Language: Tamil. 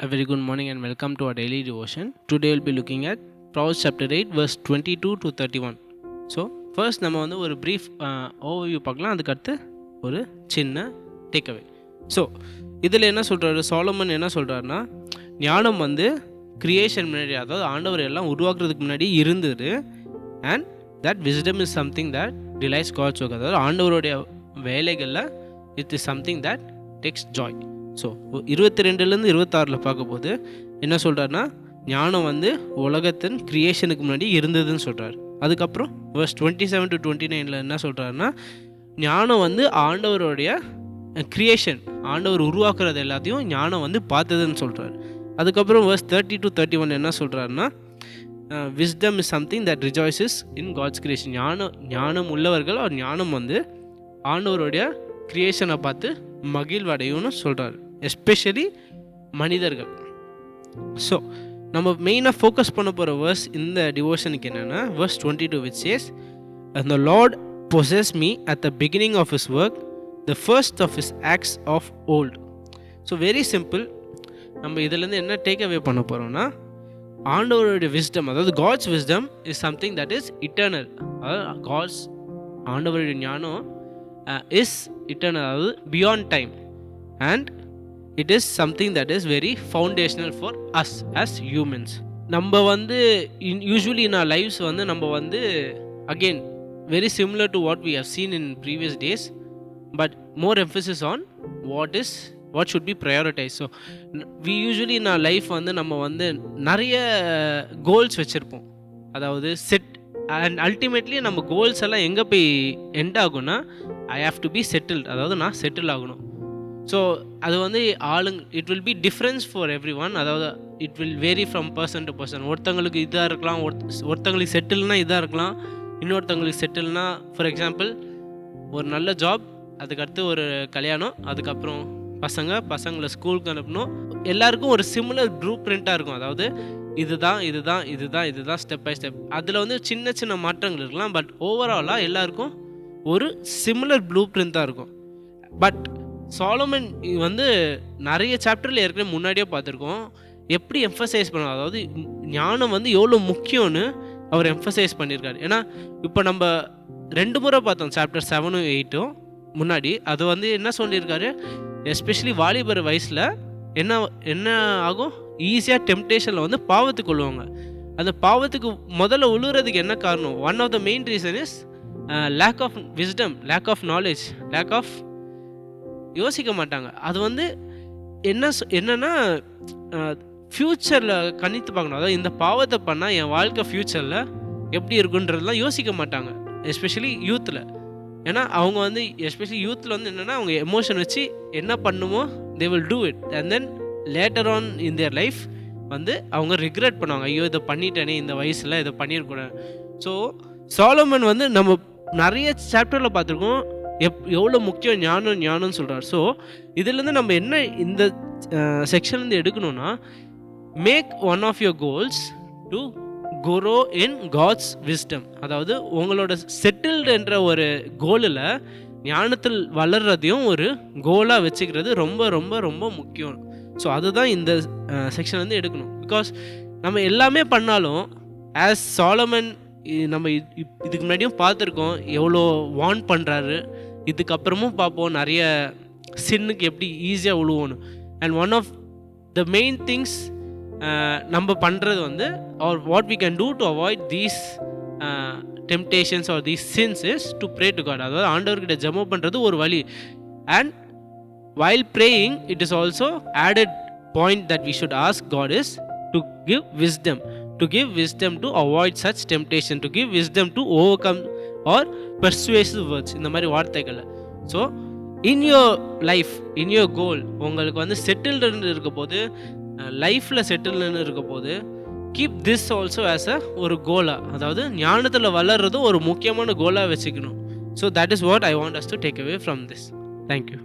A very good morning and welcome to our daily devotion. Today we'll be looking at Proverbs chapter 8 verse 22 to 31. So first நம்ம வந்து ஒரு brief overview பார்க்கலாம். அதுக்கடுத்து ஒரு சின்ன டேக்அவே. ஸோ இதில் என்ன சொல்கிறாரு, சாலமன் என்ன சொல்கிறாருன்னா, ஞானம் வந்து கிரியேஷன் முன்னாடி, அதாவது ஆண்டவர் எல்லாம் உருவாக்குறதுக்கு முன்னாடி இருந்தது. And that wisdom is something that delights God's work, அதாவது ஆண்டவருடைய வேலைகளில் it is something that takes joy. So 22லேருந்து 26 பார்க்கும்போது என்ன சொல்கிறாருன்னா, ஞானம் வந்து உலகத்தின் கிரியேஷனுக்கு முன்னாடி இருந்ததுன்னு சொல்கிறார். அதுக்கப்புறம் verse 27 to 29 என்ன சொல்கிறாருன்னா, ஞானம் வந்து ஆண்டவருடைய கிரியேஷன், ஆண்டவர் உருவாக்குறது எல்லாத்தையும் ஞானம் வந்து பார்த்ததுன்னு சொல்கிறார். அதுக்கப்புறம் verse 30 to 31 என்ன சொல்கிறாருன்னா, wisdom is something that rejoices in God's creation. ஞானம் உள்ளவர்கள் ஒரு ஞானம் வந்து ஆண்டவருடைய கிரியேஷனை பார்த்து மகிழ்வடையும்னு சொல்கிறார், எஸ்பெஷலி மனிதர்கள். ஸோ நம்ம மெயினாக ஃபோக்கஸ் பண்ண போகிற வேர்ஸ் இந்த டிவோஷனுக்கு என்னென்னா verse 22 which says, "And the Lord possessed me at the beginning of his work, the first of his acts of old." So very simple. நம்ம இதிலேருந்து என்ன டேக் அவே பண்ண போகிறோம்னா, ஆண்டவருடைய விஸ்டம், அதாவது God's wisdom is something that is eternal. அதாவது காட்ஸ், ஆண்டவருடைய ஞானம் இஸ் இட்டர்னல், அதாவது beyond time. And it is something that is very foundational for us as humans. நம்ம வந்து யூஸ்வலி இன் ஆர் லைஃப்ஸ் வந்து நம்ம வந்து again very similar to what we have seen in previous days, but more emphasis on what should be prioritise. So we usually in our life வந்து நம்ம வந்து நிறைய கோல்ஸ் வச்சுருப்போம், அதாவது செட். அண்ட் அல்டிமேட்லி நம்ம கோல்ஸ் எல்லாம் எங்கே போய் எண்ட் ஆகும்னா, I have to be settled, அதாவது நான் செட்டில் ஆகணும். ஸோ அது வந்து it will be difference for everyone, அதாவது it will vary from person to person. ஒருத்தங்களுக்கு இதாக இருக்கலாம், ஒருத்தங்களுக்கு செட்டில்னா இதாக இருக்கலாம், இன்னொருத்தங்களுக்கு செட்டில்னா ஃபார் எக்ஸாம்பிள் ஒரு நல்ல ஜாப், அதுக்கடுத்து ஒரு கல்யாணம், அதுக்கப்புறம் பசங்களை ஸ்கூலுக்கு அனுப்பணும். எல்லாருக்கும் ஒரு சிமிலர் ப்ளூ பிரிண்ட்டாக இருக்கும், அதாவது இதுதான் ஸ்டெப் பை ஸ்டெப். அதில் வந்து சின்ன சின்ன மாற்றங்கள் இருக்கலாம், பட் ஓவராலாக எல்லாருக்கும் ஒரு சிமிலர் ப்ளூ பிரிண்ட் தான் இருக்கும். பட் சாலமன் வந்து நிறைய சாப்டரில் ஏற்கனவே முன்னாடியே பார்த்துருக்கோம், எப்படி எம்ஃபசைஸ் பண்ணுவாங்க, அதாவது ஞானம் வந்து எவ்வளோ முக்கியம்னு அவர் எம்ஃபசைஸ் பண்ணியிருக்காரு. ஏன்னா இப்போ நம்ம 2 முறை பார்த்தோம், சாப்டர் 7 8 முன்னாடி. அது வந்து என்ன சொல்லியிருக்காரு, எஸ்பெஷலி வாலிபர் வயசில் என்ன ஆகும், ஈஸியாக டெம்டேஷனில் வந்து பாவத்துக்கு கொள்ளுவாங்க. அந்த பாவத்துக்கு முதல்ல உழுறதுக்கு என்ன காரணம், one of the main reason is lack of wisdom, lack of knowledge, lack of யோசிக்க மாட்டாங்க. அது வந்து என்னன்னா ஃப்யூச்சரில் கணித்து பார்க்கணும், அதாவது இந்த பாவத்தை பண்ணால் என் வாழ்க்கை ஃப்யூச்சரில் எப்படி இருக்குன்றதுலாம் யோசிக்க மாட்டாங்க, எஸ்பெஷலி யூத்தில். ஏன்னா அவங்க வந்து எஸ்பெஷலி யூத்தில் வந்து என்னென்னா, அவங்க எமோஷன் வச்சு என்ன பண்ணுமோ they will do it, and then later on in their life வந்து அவங்க ரிக்ரெட் பண்ணுவாங்க, ஐயோ இதை பண்ணிட்டேனே, இந்த வயசில் இதை பண்ணியிருக்கூடாது. ஸோ சாலமன் வந்து நம்ம நிறைய சாப்டரில் பார்த்துருக்கோம் எவ்வளோ முக்கியம் ஞானம்னு சொல்கிறார். ஸோ இதுலேருந்து நம்ம என்ன இந்த செக்ஷன்லேருந்து எடுக்கணும்னா, make one of your goals to grow in God's wisdom, அதாவது உங்களோட செட்டில்டு என்ற ஒரு கோலில் ஞானத்தில் வளர்றதையும் ஒரு கோலாக வச்சுக்கிறது ரொம்ப ரொம்ப ரொம்ப முக்கியம். ஸோ அதுதான் இந்த செக்ஷன் வந்து எடுக்கணும். பிகாஸ் நம்ம எல்லாமே பண்ணாலும் ஆஸ் சாலமன் நம்ம இதுக்கு முன்னாடியும் பார்த்துருக்கோம், எவ்வளோ வார்ன் பண்ணுறாரு, இதுக்கப்புறமும் பார்ப்போம் நிறைய சின்னுக்கு எப்படி ஈஸியாக உழுவோன்னு. And one of the main things நம்ம பண்ணுறது வந்து, or what we can do to avoid these temptations or these sins is to pray to God. அதாவது ஆண்டவர்கிட்ட ஜெபம் பண்ணுறது ஒரு வழி. And while praying it is also added point that we should ask God is to give wisdom to avoid such temptation, to give wisdom to overcome or persuasive words, இந்த மாதிரி வார்த்தைகள். So in your life, in your goal, உங்களுக்கு வந்து செட்டில்டுன்னு இருக்க போது, லைஃப்பில் செட்டில்டுன்னு இருக்க போது, கீப் திஸ் ஆல்சோ ஆஸ் ஒரு கோலாக, அதாவது ஞானத்தில் வளர்றதும் ஒரு முக்கியமான கோலாக வச்சுக்கணும். So that is what I want us to take away from this. Thank you.